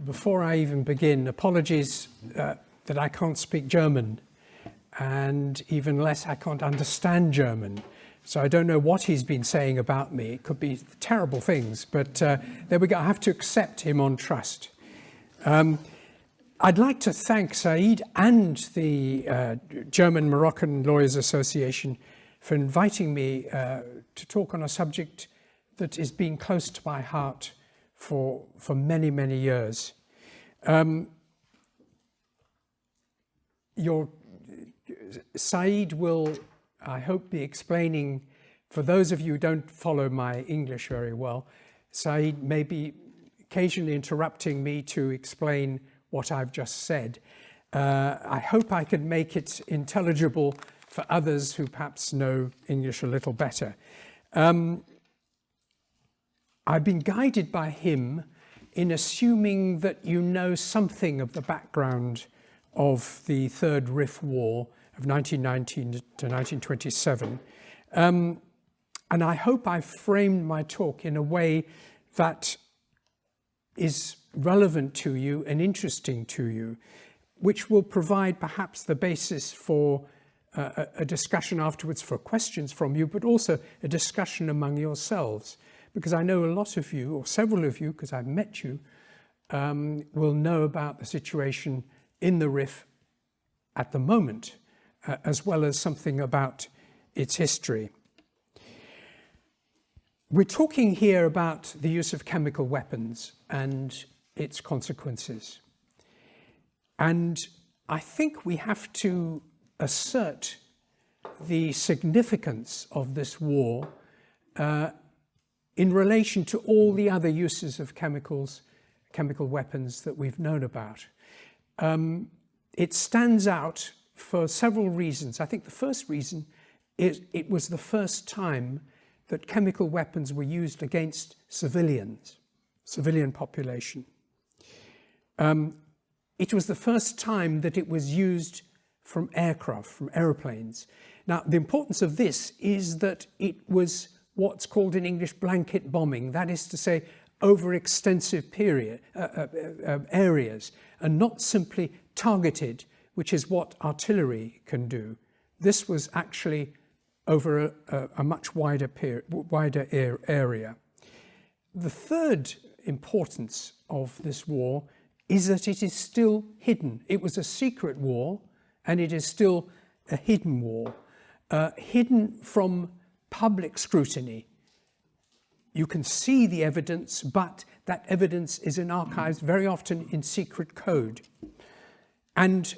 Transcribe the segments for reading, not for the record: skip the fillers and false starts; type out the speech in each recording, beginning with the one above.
Before I even begin, apologies that I can't speak German, and even less I can't understand German. So I don't know what he's been saying about me. It could be terrible things, but there we go. I have to accept him on trust. I'd like to thank Said and the German-Moroccan Lawyers Association for inviting me to talk on a subject that has been close to my heart for many, many years. Said will, I hope, be explaining, for those of you who don't follow my English very well, Said may be occasionally interrupting me to explain what I've just said. I hope I can make it intelligible for others who perhaps know English a little better. I've been guided by him in assuming that you know something of the background of the Third Rif War of 1919 to 1927. And I hope I've framed my talk in a way that is relevant to you and interesting to you, which will provide perhaps the basis for a discussion afterwards, for questions from you, but also a discussion among yourselves. Because I know a lot of you, or several of you, because I've met you, will know about the situation in the Rif at the moment, as well as something about its history. We're talking here about the use of chemical weapons and its consequences. And I think we have to assert the significance of this war in relation to all the other uses of chemical weapons that we've known about. It stands out for several reasons. I think the first reason is it was the first time that chemical weapons were used against civilian population. It was the first time that it was used from aircraft, from aeroplanes. Now, the importance of this is that it was what's called in English blanket bombing, that is to say, over extensive areas, and not simply targeted, which is what artillery can do. This was actually over a much wider area. The third importance of this war is that it is still hidden. It was a secret war, and it is still a hidden war, hidden from public scrutiny. You can see the evidence, but that evidence is in archives, very often in secret code. And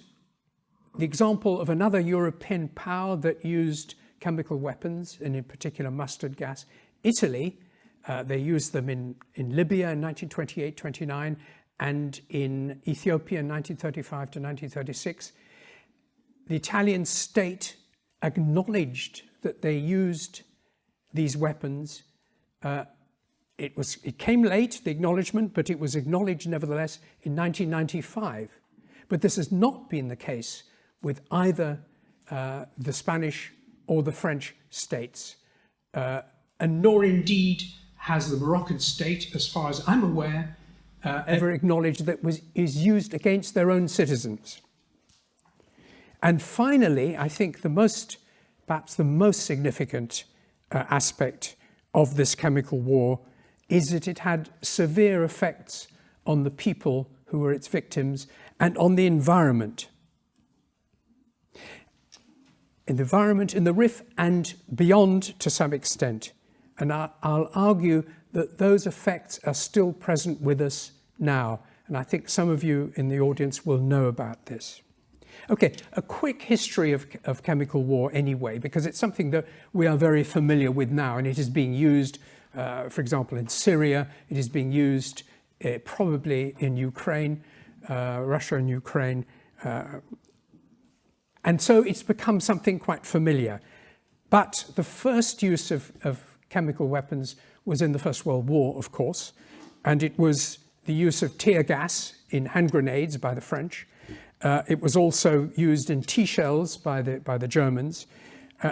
the example of another European power that used chemical weapons, and in particular mustard gas, Italy, they used them in Libya in 1928-29 and in Ethiopia in 1935 to 1936. The Italian state acknowledged that they used these weapons. It came late, the acknowledgement, but it was acknowledged nevertheless in 1995. But this has not been the case with either the Spanish or the French states, and nor indeed has the Moroccan state, as far as I'm aware, ever acknowledged that is used against their own citizens. And finally, I think perhaps the most significant aspect of this chemical war is that it had severe effects on the people who were its victims and on the environment. In the environment, in the Rif, and beyond to some extent. And I'll argue that those effects are still present with us now. And I think some of you in the audience will know about this. Okay, a quick history of chemical war anyway, because it's something that we are very familiar with now, and it is being used, for example, in Syria. It is being used probably in Ukraine, Russia and Ukraine. And so it's become something quite familiar. But the first use of chemical weapons was in the First World War, of course, and it was the use of tear gas in hand grenades by the French. It was also used in T-shells by the Germans.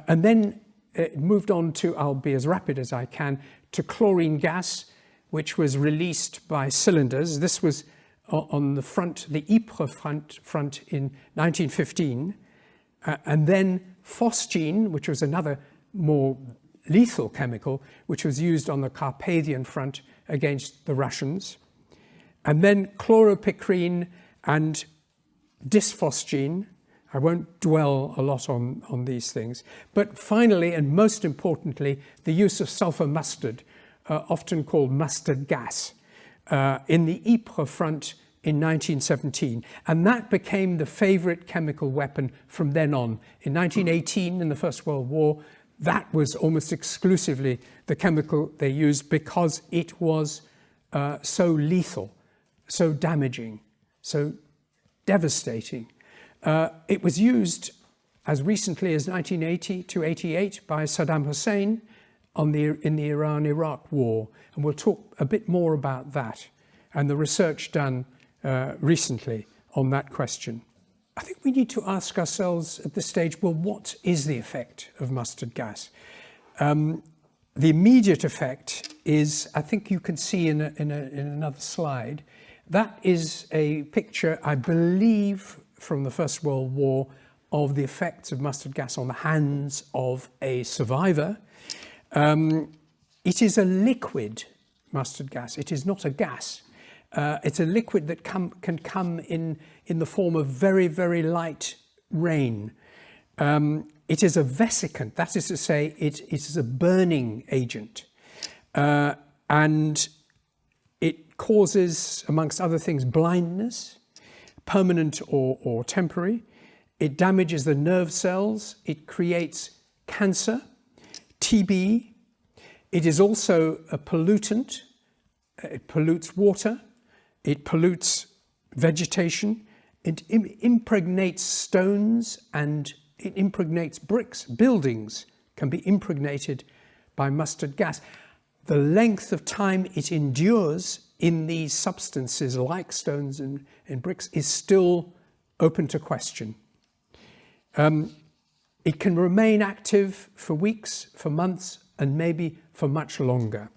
And then it moved on to, I'll be as rapid as I can, to chlorine gas, which was released by cylinders. This was on the front, the Ypres front in 1915, and then phosgene, which was another more lethal chemical, which was used on the Carpathian front against the Russians, and then chloropicrine and dysphosgene. I won't dwell a lot on these things. But finally, and most importantly, the use of sulfur mustard, often called mustard gas, in the Ypres front in 1917. And that became the favorite chemical weapon from then on. In 1918, in the First World War, that was almost exclusively the chemical they used because it was so lethal, so damaging, so devastating. It was used as recently as 1980 to 88 by Saddam Hussein in the Iran-Iraq war. And we'll talk a bit more about that and the research done recently on that question. I think we need to ask ourselves at this stage, well, what is the effect of mustard gas? The immediate effect is, I think you can see in another slide, that is a picture, I believe, from the First World War of the effects of mustard gas on the hands of a survivor. It is a liquid mustard gas. It is not a gas. It's a liquid that can come in the form of very, very light rain. It is a vesicant, that is to say, it is a burning agent. And it causes, amongst other things, blindness, permanent or temporary. It damages the nerve cells. It creates cancer, TB. It is also a pollutant. It pollutes water. It pollutes vegetation. It impregnates stones and it impregnates bricks. Buildings can be impregnated by mustard gas. The length of time it endures in these substances like stones and bricks is still open to question. It can remain active for weeks, for months, and maybe for much longer.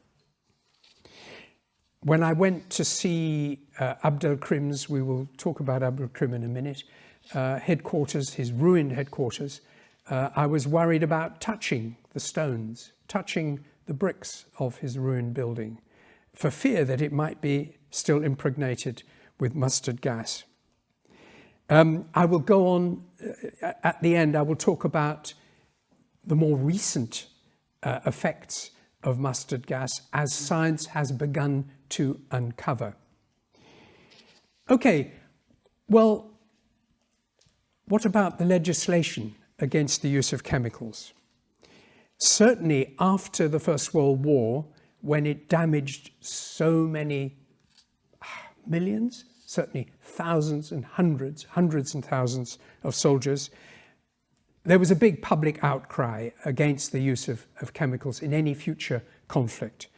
When I went to see Abdelkrim's, we will talk about Abdelkrim in a minute, headquarters, his ruined headquarters, I was worried about touching the stones, touching the bricks of his ruined building, for fear that it might be still impregnated with mustard gas. I will go on, at the end, I will talk about the more recent effects of mustard gas as science has begun to uncover. Okay, well, what about the legislation against the use of chemicals? Certainly after the First World War, when it damaged so many millions, certainly thousands and hundreds and thousands of soldiers, there was a big public outcry against the use of chemicals in any future conflict.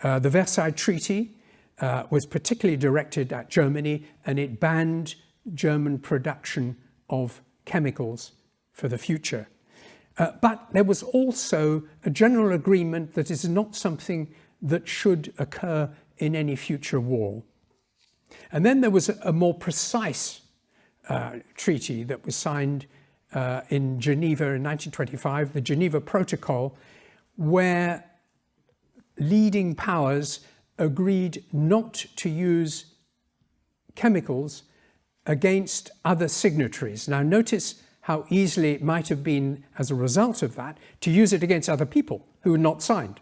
The Versailles Treaty was particularly directed at Germany, and it banned German production of chemicals for the future. But there was also a general agreement that is not something that should occur in any future war. And then there was a more precise treaty that was signed in Geneva in 1925, the Geneva Protocol, where leading powers agreed not to use chemicals against other signatories. Now notice how easily it might have been, as a result of that, to use it against other people who had not signed.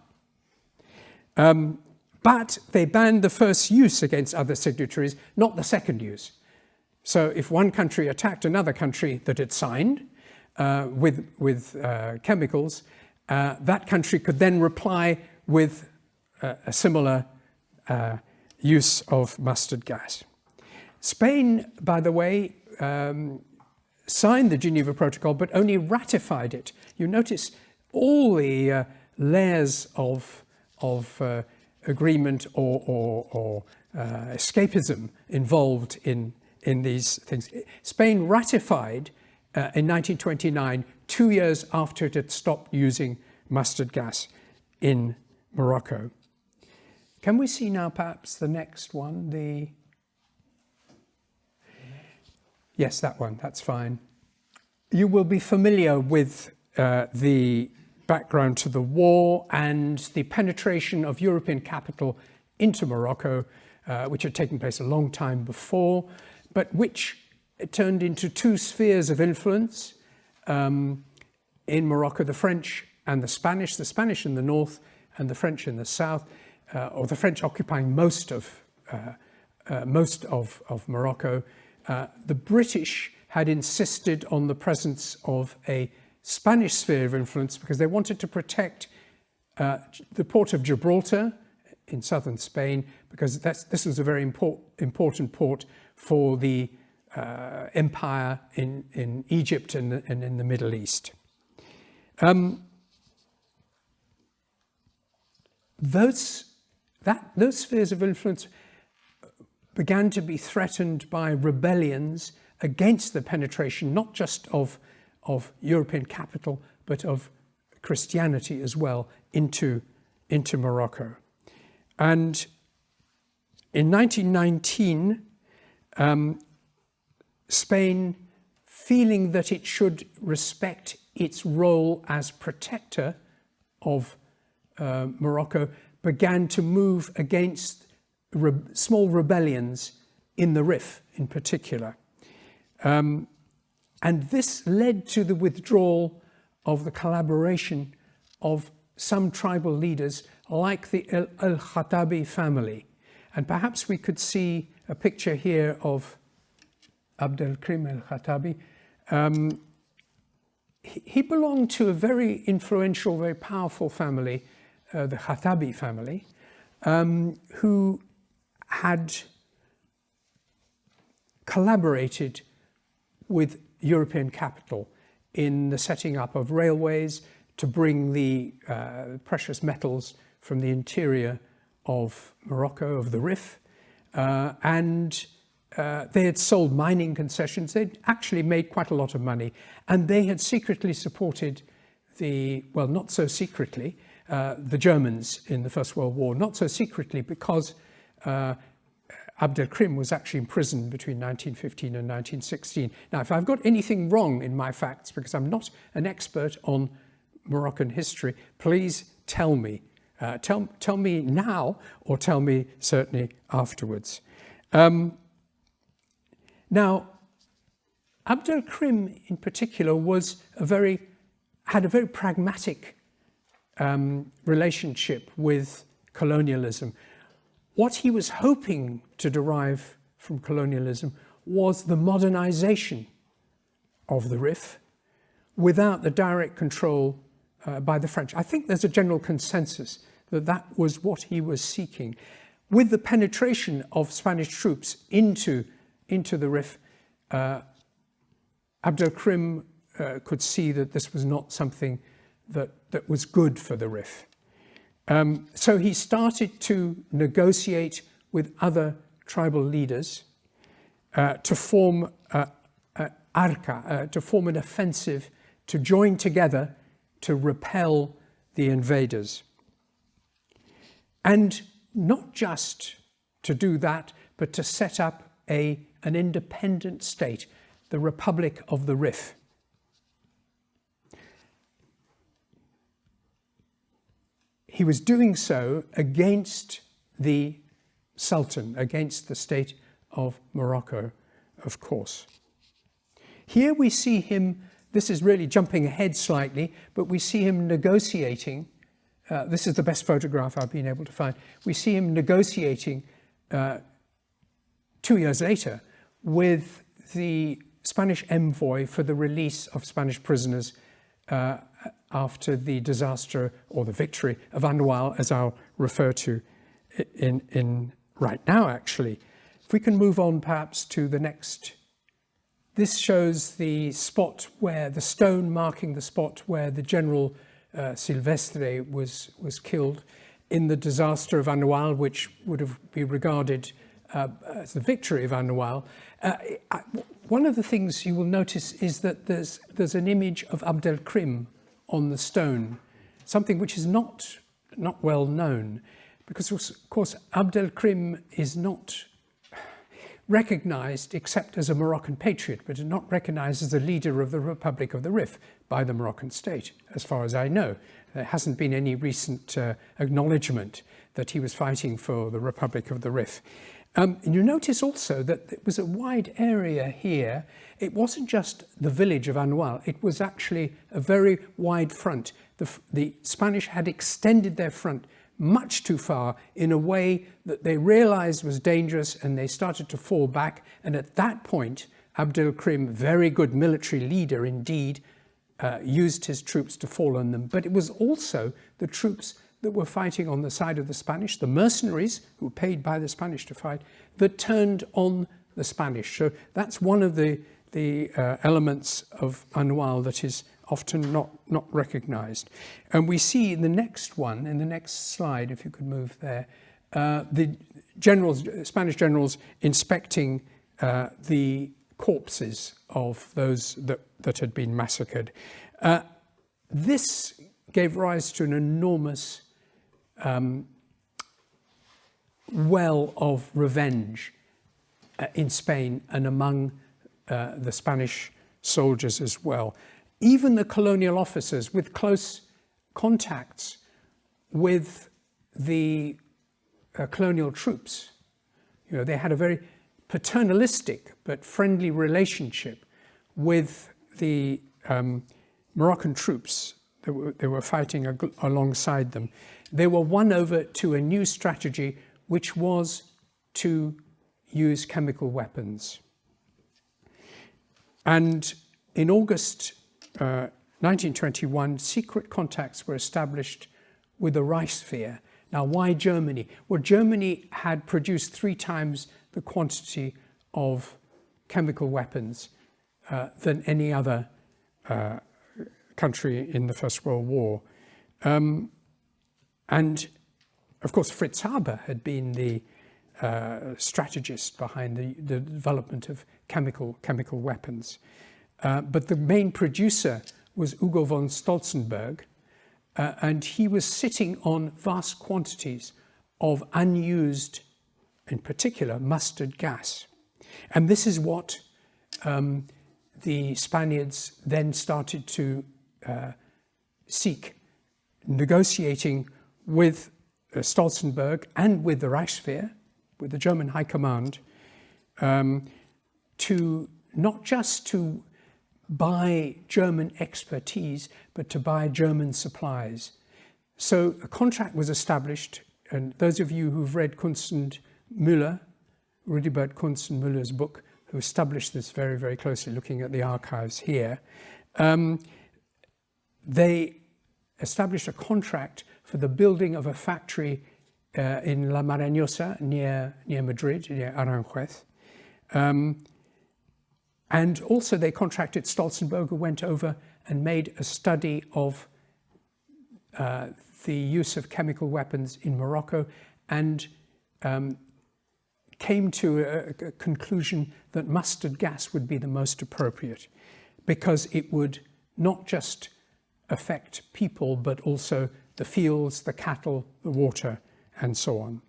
But they banned the first use against other signatories, not the second use. So if one country attacked another country that had signed with chemicals, that country could then reply with a similar use of mustard gas. Spain, by the way, signed the Geneva Protocol, but only ratified it. You notice all the layers of agreement or escapism involved in these things. Spain ratified in 1929, 2 years after it had stopped using mustard gas in Morocco. Can we see now perhaps the next one, the Yes, that one, that's fine. You will be familiar with the background to the war and the penetration of European capital into Morocco, which had taken place a long time before, but which turned into two spheres of influence in Morocco, the French and the Spanish in the north and the French in the south, or the French occupying most of Morocco. The British had insisted on the presence of a Spanish sphere of influence because they wanted to protect the port of Gibraltar in southern Spain, because this was a very important port for the empire in Egypt and in the Middle East. Those spheres of influence began to be threatened by rebellions against the penetration, not just of European capital, but of Christianity as well into Morocco. And in 1919, Spain, feeling that it should respect its role as protector of Morocco, began to move against small rebellions in the Rif in particular. And this led to the withdrawal of the collaboration of some tribal leaders like the Al-Khattabi family. And perhaps we could see a picture here of Abdelkrim al-Khattabi. He belonged to a very influential, very powerful family, the Khattabi family, who had collaborated with European capital in the setting up of railways to bring the precious metals from the interior of Morocco, of the Rif, and they had sold mining concessions. They'd actually made quite a lot of money, and they had secretly supported well, not so secretly, the Germans in the First World War, not so secretly because Abdelkrim was actually imprisoned between 1915 and 1916. Now, if I've got anything wrong in my facts, because I'm not an expert on Moroccan history, please tell me. Tell me now, or tell me certainly afterwards. Now, Abdelkrim in particular had a very pragmatic relationship with colonialism. What he was hoping to derive from colonialism was the modernization of the Rif without the direct control by the French. I think there's a general consensus that that was what he was seeking. With the penetration of Spanish troops into the Rif, Abdelkrim could see that this was not something that was good for the Rif. So he started to negotiate with other tribal leaders to form to form an offensive, to join together to repel the invaders. And not just to do that, but to set up an independent state, the Republic of the Rif. He was doing so against the Sultan, against the state of Morocco, of course. Here we see him, this is really jumping ahead slightly, but we see him negotiating. This is the best photograph I've been able to find. We see him negotiating 2 years later with the Spanish envoy for the release of Spanish prisoners after the disaster or the victory of Anoual, as I'll refer to in right now, actually. If we can move on perhaps to the next. This shows the spot where, the stone marking the spot where the General Silvestre was killed in the disaster of Anoual, which would have been regarded as the victory of Anoual. One of the things you will notice is that there's an image of Abdelkrim on the stone, something which is not well known, because of course Abdelkrim is not recognized except as a Moroccan patriot, but not recognized as the leader of the Republic of the Rif by the Moroccan state, as far as I know. There hasn't been any recent acknowledgement that he was fighting for the Republic of the Rif. You notice also that it was a wide area here. It wasn't just the village of Anoual, it was actually a very wide front. The Spanish had extended their front much too far in a way that they realized was dangerous, and they started to fall back. And at that point, Abdelkrim, very good military leader indeed, used his troops to fall on them. But it was also the troops that were fighting on the side of the Spanish, the mercenaries who were paid by the Spanish to fight, that turned on the Spanish. So that's one of the elements of Anoual that is often not recognized. And we see in the next one, in the next slide, if you could move there, the generals, Spanish generals inspecting the corpses of those that had been massacred. This gave rise to an enormous well of revenge in Spain and among the Spanish soldiers as well. Even the colonial officers with close contacts with the colonial troops, you know, they had a very paternalistic but friendly relationship with the Moroccan troops that they were fighting alongside them. They were won over to a new strategy, which was to use chemical weapons. And in August 1921, secret contacts were established with the Reichswehr. Now, why Germany? Well, Germany had produced 3 times the quantity of chemical weapons than any other country in the First World War. And of course, Fritz Haber had been the strategist behind the development of chemical weapons. But the main producer was Hugo von Stolzenberg, and he was sitting on vast quantities of unused, in particular, mustard gas. And this is what the Spaniards then started to seek, negotiating with Stolzenberg and with the Reichswehr, with the German High Command, to not just to buy German expertise, but to buy German supplies. So a contract was established, and those of you who've read Kunst und Müller, Rudibert Kunst und Müller's book, who established this very, very closely, looking at the archives here, they established a contract for the building of a factory in La Marañosa, near Madrid, near Aranjuez. And also they contracted Stolzenberg, who went over and made a study of the use of chemical weapons in Morocco, and came to a conclusion that mustard gas would be the most appropriate, because it would not just affect people, but also the fields, the cattle, the water, and so on.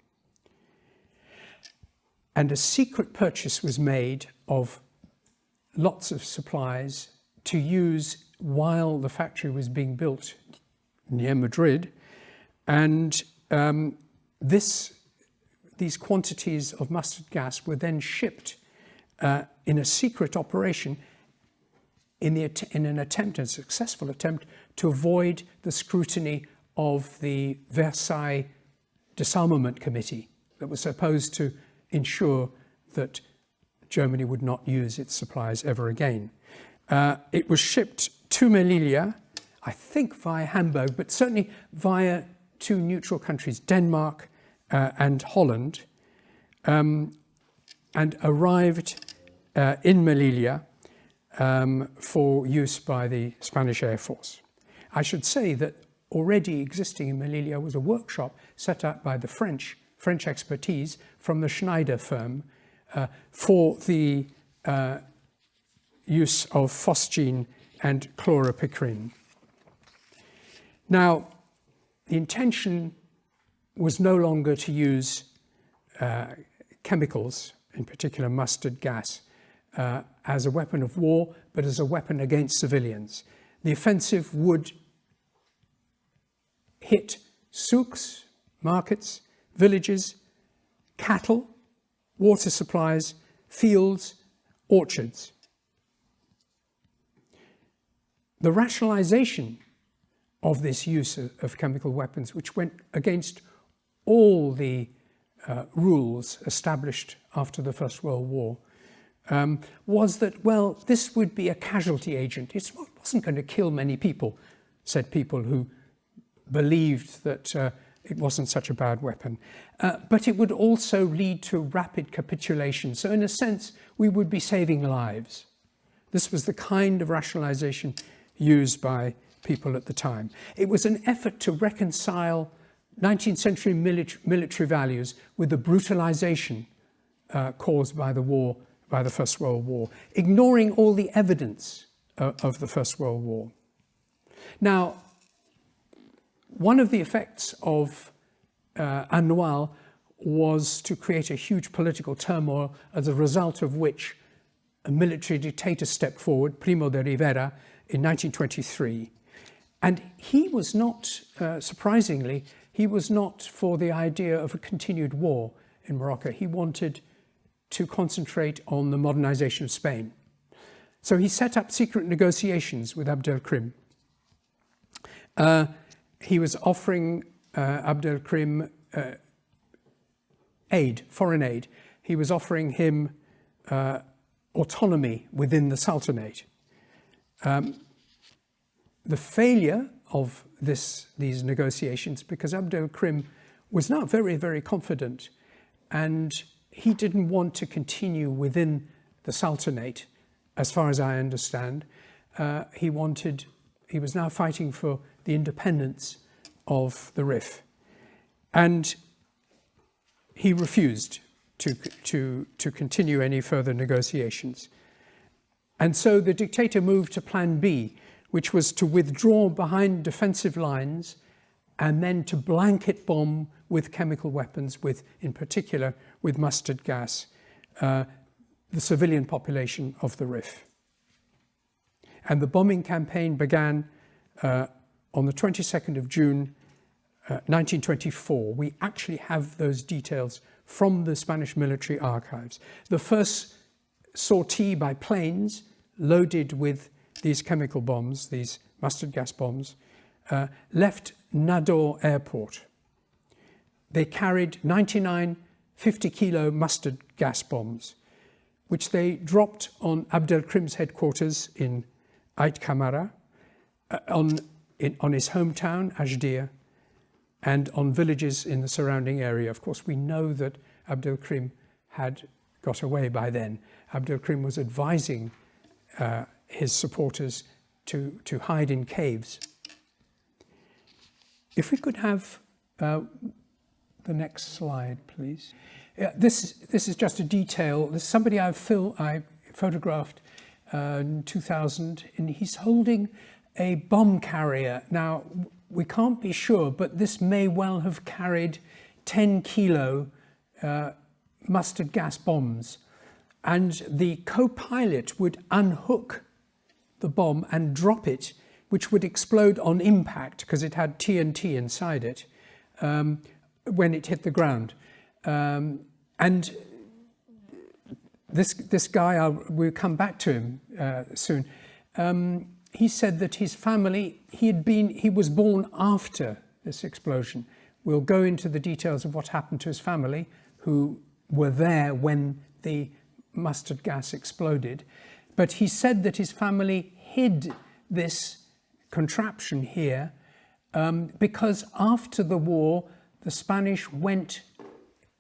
And a secret purchase was made of lots of supplies to use while the factory was being built near Madrid. And these quantities of mustard gas were then shipped in a secret operation in an attempt, a successful attempt, to avoid the scrutiny of the Versailles Disarmament Committee that was supposed to ensure that Germany would not use its supplies ever again. It was shipped to Melilla, I think via Hamburg, but certainly via 2 neutral countries, Denmark and Holland, and arrived in Melilla for use by the Spanish Air Force. I should say that already existing in Melilla was a workshop set up by the French expertise from the Schneider firm for the use of phosgene and chloropicrin. Now, the intention was no longer to use chemicals in particular mustard gas, as a weapon of war, but as a weapon against civilians. The offensive would hit souks, markets, villages, cattle, water supplies, fields, orchards. The rationalization of this use of chemical weapons, which went against all the rules established after the First World War, was that, well, this would be a casualty agent. It wasn't going to kill many people, said people who believed that it wasn't such a bad weapon. But it would also lead to rapid capitulation. So in a sense, we would be saving lives. This was the kind of rationalization used by people at the time. It was an effort to reconcile 19th century military values with the brutalization caused by the war, by the First World War, ignoring all the evidence of the First World War. Now, one of the effects of Annual was to create a huge political turmoil, as a result of which a military dictator stepped forward, Primo de Rivera, in 1923. And he was not, surprisingly, he was not for the idea of a continued war in Morocco. He wanted to concentrate on the modernization of Spain. So he set up secret negotiations with Abdelkrim. He was offering Abdelkrim aid, foreign aid. He was offering him autonomy within the Sultanate. The failure of these negotiations, because Abdelkrim was now very, very confident, and he didn't want to continue within the Sultanate, as far as I understand. He was now fighting for the independence of the Rif, and he refused to continue any further negotiations. And so the dictator moved to Plan B, which was to withdraw behind defensive lines and then to blanket bomb with chemical weapons, in particular with mustard gas, the civilian population of the Rif. And the bombing campaign began on the 22nd of June, 1924. We actually have those details from the Spanish military archives. The first sortie by planes loaded with these chemical bombs, these mustard gas bombs, left Nador Airport. They carried 99 50-kilo mustard gas bombs, which they dropped on Abdelkrim's headquarters in Ait Kamara, on his hometown, Ajdir, and on villages in the surrounding area. Of course, we know that Abdelkrim had got away by then. Abdelkrim was advising his supporters to hide in caves. If we could have the next slide, please. This is just a detail. There's somebody I photographed in 2000, and he's holding a bomb carrier. Now, we can't be sure, but this may well have carried 10-kilo mustard gas bombs. And the co-pilot would unhook the bomb and drop it, which would explode on impact because it had TNT inside it when it hit the ground. And this guy, we'll come back to him soon. He said that his family, he was born after this explosion. We'll go into the details of what happened to his family, who were there when the mustard gas exploded. But he said that his family hid this contraption here because after the war, the Spanish went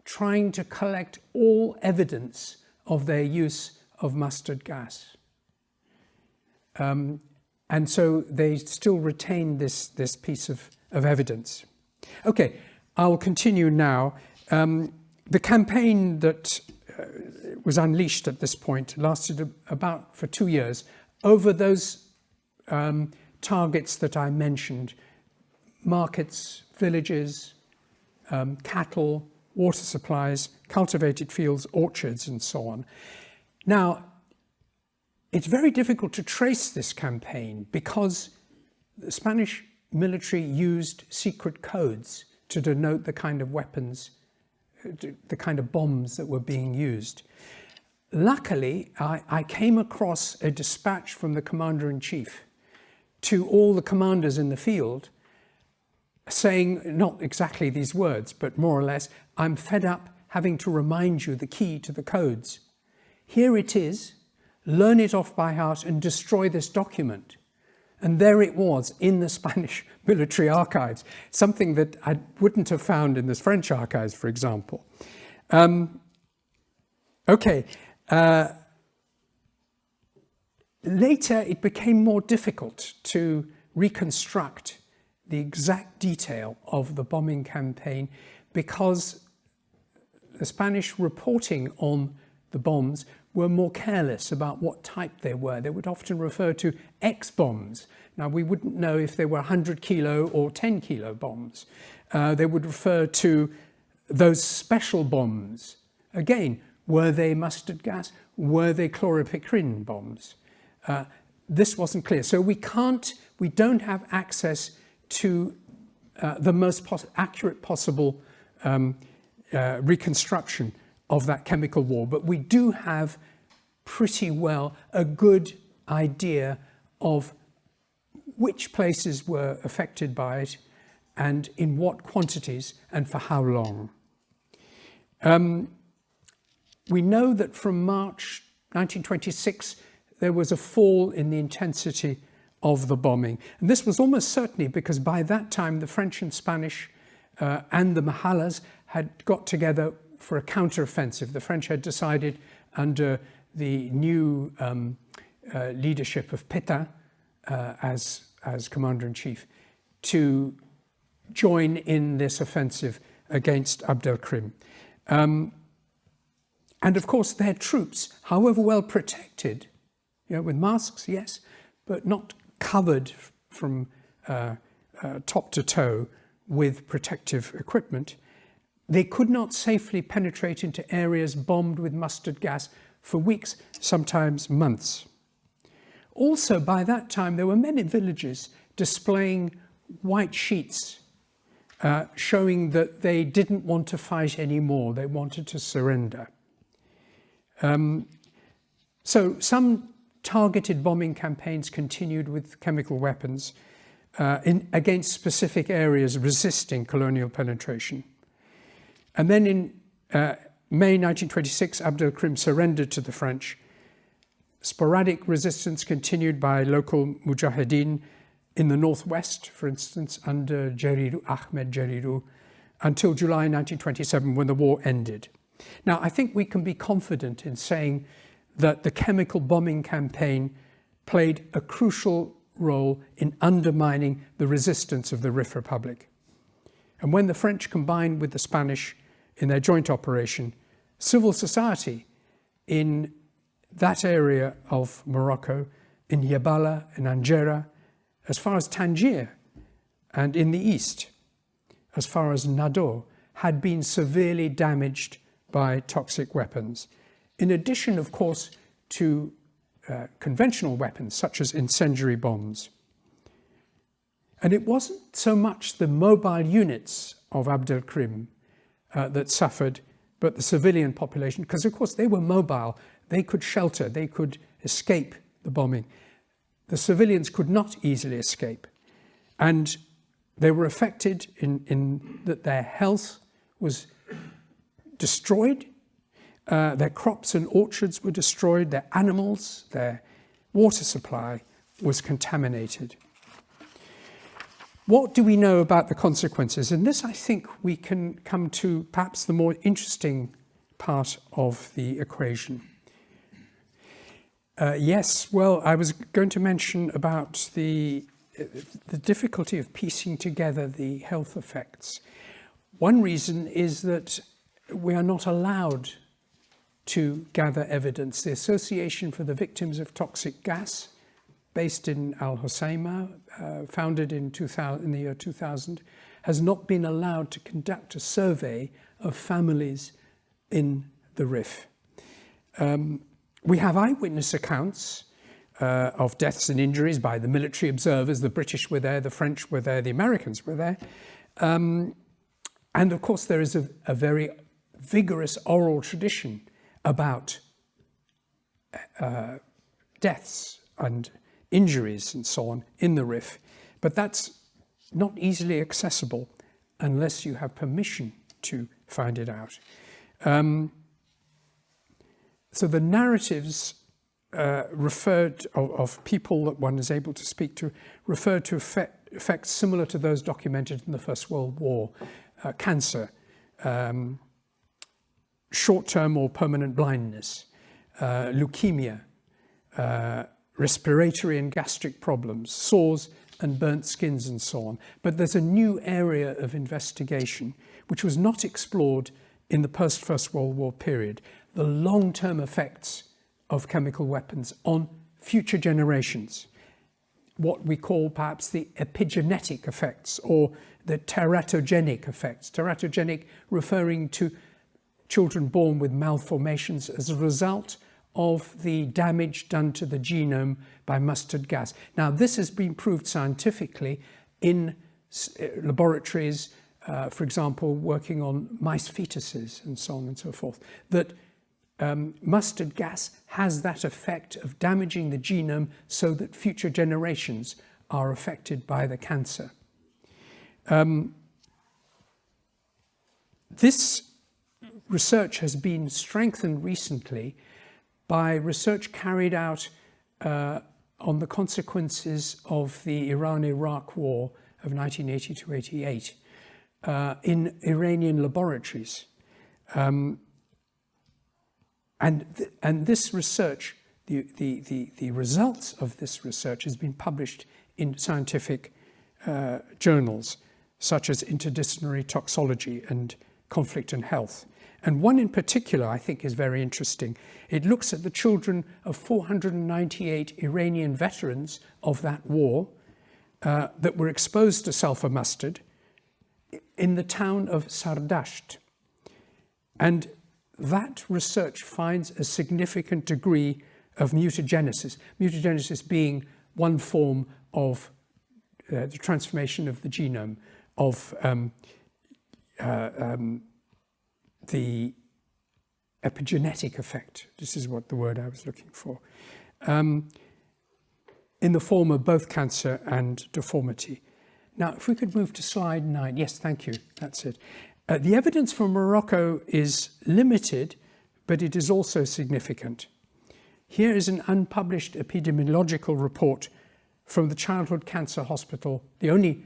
trying to collect all evidence of their use of mustard gas. And so they still retain this piece of evidence. Okay, I'll continue now. The campaign that was unleashed at this point lasted about for 2 years over those targets that I mentioned: markets, villages, cattle, water supplies, cultivated fields, orchards, and so on. Now, it's very difficult to trace this campaign because the Spanish military used secret codes to denote the kind of weapons, the kind of bombs that were being used. Luckily, I came across a dispatch from the commander-in-chief to all the commanders in the field saying, not exactly these words, but more or less, I'm fed up having to remind you the key to the codes. Here it is, learn it off by heart and destroy this document. And there it was in the Spanish military archives, something that I wouldn't have found in the French archives, for example. Later, it became more difficult to reconstruct the exact detail of the bombing campaign because the Spanish reporting on the bombs were more careless about what type they were. They would often refer to X bombs. Now, we wouldn't know if they were 100 kilo or 10 kilo bombs. They would refer to those special bombs. Again, were they mustard gas? Were they chloropicrin bombs? This wasn't clear. So we don't have access to the most accurate possible reconstruction of that chemical war, but we do have pretty well a good idea of which places were affected by it and in what quantities and for how long. We know that from March 1926 there was a fall in the intensity of the bombing, and this was almost certainly because by that time the French and Spanish and the Mahalas had got together for a counter-offensive. The French had decided under the new leadership of Pétain as commander-in-chief to join in this offensive against Abdelkrim. And of course their troops, however well protected, with masks, yes, but not covered from top to toe with protective equipment, they could not safely penetrate into areas bombed with mustard gas for weeks, sometimes months. Also, by that time, there were many villages displaying white sheets showing that they didn't want to fight anymore. They wanted to surrender. So some targeted bombing campaigns continued with chemical weapons against specific areas resisting colonial penetration. And then in May 1926, Abdelkrim surrendered to the French. Sporadic resistance continued by local mujahideen in the northwest, for instance, under Ahmed Jeriru, until July 1927, when the war ended. Now, I think we can be confident in saying that the chemical bombing campaign played a crucial role in undermining the resistance of the Rif Republic. And when the French combined with the Spanish in their joint operation, civil society in that area of Morocco, in Yabala, in Anjera, as far as Tangier, and in the east, as far as Nador, had been severely damaged by toxic weapons. In addition, of course, to conventional weapons, such as incendiary bombs. And it wasn't so much the mobile units of Abdelkrim that suffered, but the civilian population, because of course they were mobile, they could shelter, they could escape the bombing. The civilians could not easily escape. And they were affected in that their health was destroyed, their crops and orchards were destroyed, their animals, their water supply was contaminated. What do we know about the consequences? And this, I think, we can come to perhaps the more interesting part of the equation. Yes, well, I was going to mention about the difficulty of piecing together the health effects. One reason is that we are not allowed to gather evidence. The Association for the Victims of Toxic Gas, based in Al Hoceima, founded in the year 2000, has not been allowed to conduct a survey of families in the Rif. We have eyewitness accounts of deaths and injuries by the military observers. The British were there, the French were there, the Americans were there. And of course, there is a very vigorous oral tradition about deaths and injuries and so on in the Rif. But that's not easily accessible unless you have permission to find it out. So the narratives referred of people that one is able to speak to refer to effects similar to those documented in the First World War: cancer, short-term or permanent blindness, leukemia, respiratory and gastric problems, sores and burnt skins and so on. But there's a new area of investigation which was not explored in the post-First World War period: the long-term effects of chemical weapons on future generations. What we call perhaps the epigenetic effects or the teratogenic effects. Teratogenic referring to children born with malformations as a result of the damage done to the genome by mustard gas. Now, this has been proved scientifically in laboratories, for example, working on mice fetuses and so on and so forth, that mustard gas has that effect of damaging the genome so that future generations are affected by the cancer. This research has been strengthened recently by research carried out on the consequences of the Iran-Iraq War of 1980 to 88 in Iranian laboratories. And this research, the results of this research has been published in scientific journals such as Interdisciplinary Toxicology and Conflict and Health. And one in particular I think is very interesting. It looks at the children of 498 Iranian veterans of that war that were exposed to sulfur mustard in the town of Sardasht. And that research finds a significant degree of mutagenesis. Mutagenesis being one form of the transformation of the genome of the epigenetic effect. This is what the word I was looking for. In the form of both cancer and deformity. Now, if we could move to slide 9. Yes, thank you. That's it. The evidence from Morocco is limited, but it is also significant. Here is an unpublished epidemiological report from the Childhood Cancer Hospital, the only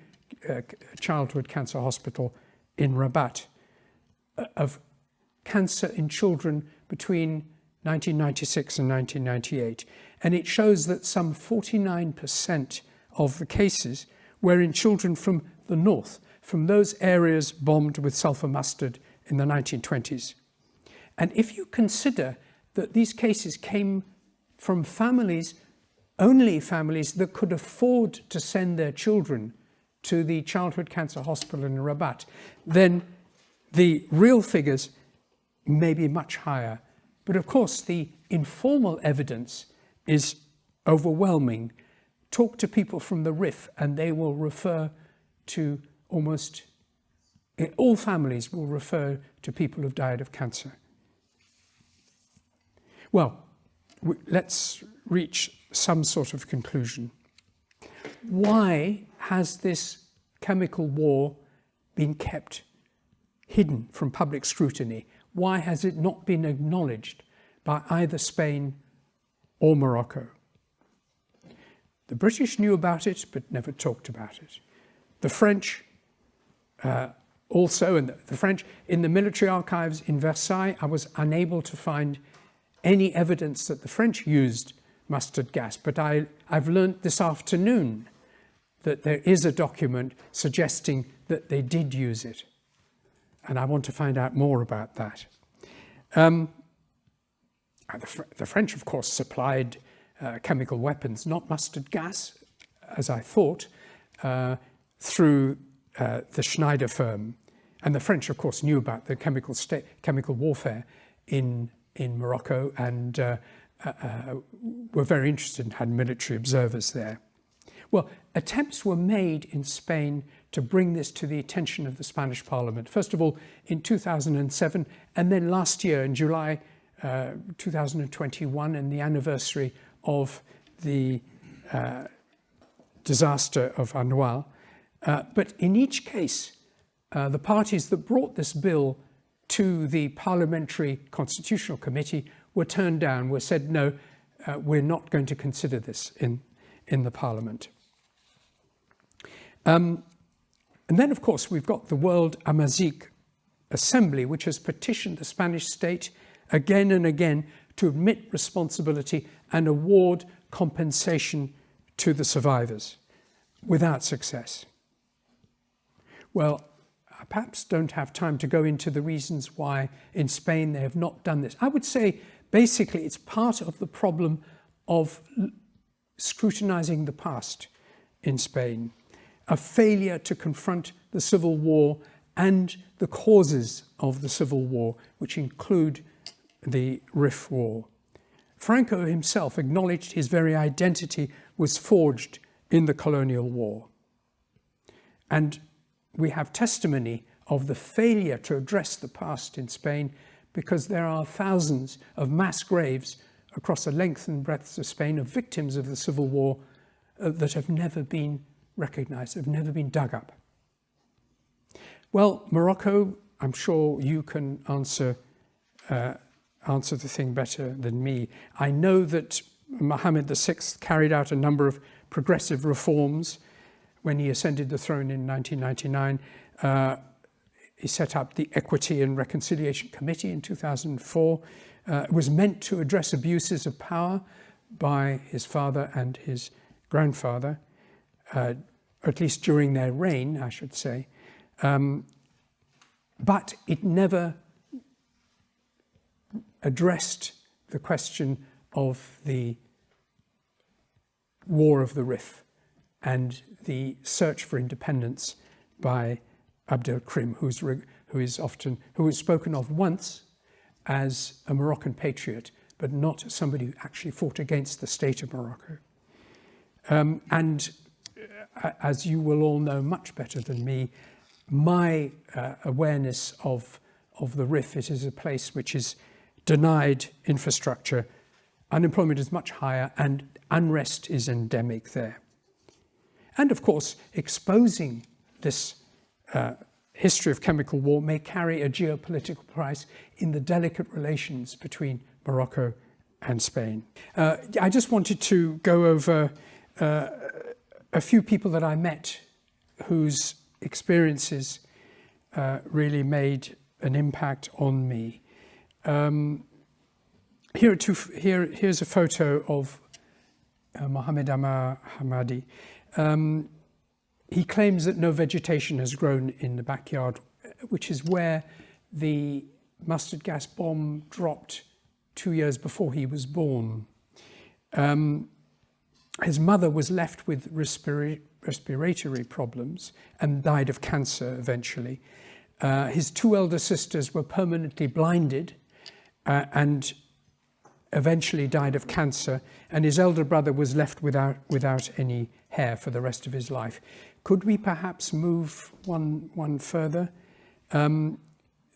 childhood cancer hospital in Rabat, of cancer in children between 1996 and 1998. And it shows that some 49% of the cases were in children from the north, from those areas bombed with sulfur mustard in the 1920s. And if you consider that these cases came from families, only families that could afford to send their children to the Childhood Cancer Hospital in Rabat, then the real figures may be much higher. But of course, the informal evidence is overwhelming. Talk to people from the Rif and they will refer to almost all families will refer to people who've died of cancer. Well, let's reach some sort of conclusion. Why has this chemical war been kept hidden from public scrutiny? Why has it not been acknowledged by either Spain or Morocco? The British knew about it, but never talked about it. The French also, and the French, in the military archives in Versailles, I was unable to find any evidence that the French used mustard gas, but I've learnt this afternoon that there is a document suggesting that they did use it. And I want to find out more about that. The French, of course, supplied chemical weapons, not mustard gas, as I thought, through the Schneider firm And the French, of course, knew about the chemical warfare in Morocco and were very interested and had military observers there. Well, attempts were made in Spain to bring this to the attention of the Spanish Parliament. First of all, in 2007, and then last year in July 2021, and the anniversary of the disaster of Anouilh. But in each case, the parties that brought this bill to the Parliamentary Constitutional Committee were turned down, were said, no, we're not going to consider this in the Parliament. And then, of course, we've got the World Amazic Assembly, which has petitioned the Spanish state again and again to admit responsibility and award compensation to the survivors, without success. Well, I perhaps don't have time to go into the reasons why in Spain they have not done this. I would say basically it's part of the problem of scrutinizing the past in Spain, a failure to confront the civil war and the causes of the civil war, which include the Rif War. Franco himself acknowledged his very identity was forged in the colonial war. And we have testimony of the failure to address the past in Spain because there are thousands of mass graves across the length and breadth of Spain of victims of the civil war that have never been recognized, have never been dug up. Well, Morocco, I'm sure you can answer the thing better than me. I know that Mohammed VI carried out a number of progressive reforms when he ascended the throne in 1999. He set up the Equity and Reconciliation Committee in 2004. It was meant to address abuses of power by his father and his grandfather, at least during their reign, I should say. But it never addressed the question of the War of the Rif and the search for independence by Abdelkrim, who is spoken of once as a Moroccan patriot, but not somebody who actually fought against the state of Morocco. And as you will all know much better than me, my awareness of the Rif, it is a place which is denied infrastructure, unemployment is much higher, and unrest is endemic there. And of course, exposing this history of chemical war may carry a geopolitical price in the delicate relations between Morocco and Spain. I just wanted to go over a few people that I met whose experiences really made an impact on me. Here's a photo of Mohammed Amar Hamadi. He claims that no vegetation has grown in the backyard, which is where the mustard gas bomb dropped 2 years before he was born. His mother was left with respiratory problems and died of cancer eventually. His two elder sisters were permanently blinded and eventually died of cancer, and his elder brother was left without any hair for the rest of his life. Could we perhaps move one further?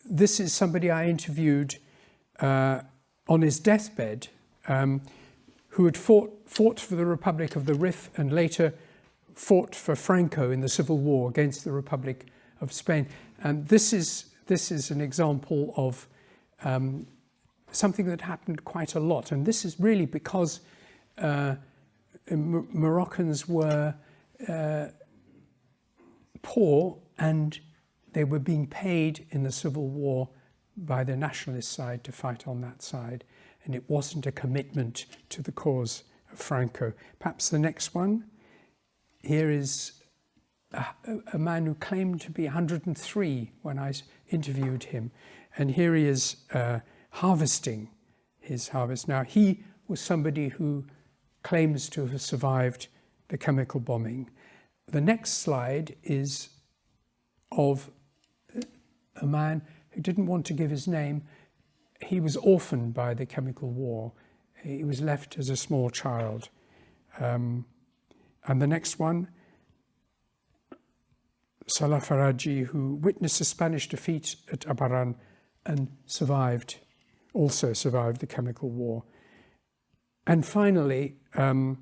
This is somebody I interviewed on his deathbed, who had fought for the Republic of the Rif and later fought for Franco in the Civil War against the Republic of Spain. And this is an example of something that happened quite a lot. And this is really because Moroccans were poor and they were being paid in the Civil War by the nationalist side to fight on that side. And it wasn't a commitment to the cause of Franco. Perhaps the next one. Here is a man who claimed to be 103 when I interviewed him. And here he is harvesting his harvest. Now, he was somebody who claims to have survived the chemical bombing. The next slide is of a man who didn't want to give his name. He was orphaned by the chemical war. He was left as a small child. And the next one, Salah Faraji, who witnessed the Spanish defeat at Abaran and also survived the chemical war. And finally, a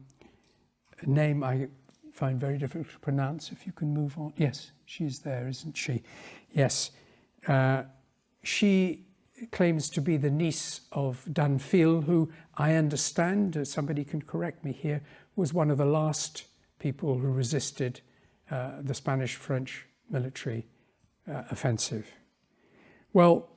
name I find very difficult to pronounce. If you can move on. Yes, she's there, isn't she? Yes. She claims to be the niece of Danfil, who I understand, somebody can correct me here, was one of the last people who resisted the Spanish-French military offensive. Well,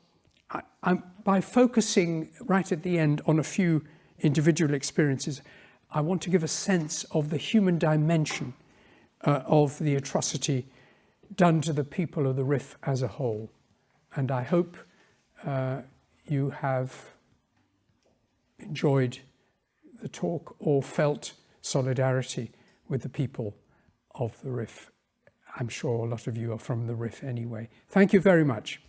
by focusing right at the end on a few individual experiences, I want to give a sense of the human dimension of the atrocity done to the people of the Rif as a whole. And I hope you have enjoyed the talk or felt solidarity with the people of the Rif. I'm sure a lot of you are from the Rif anyway. Thank you very much.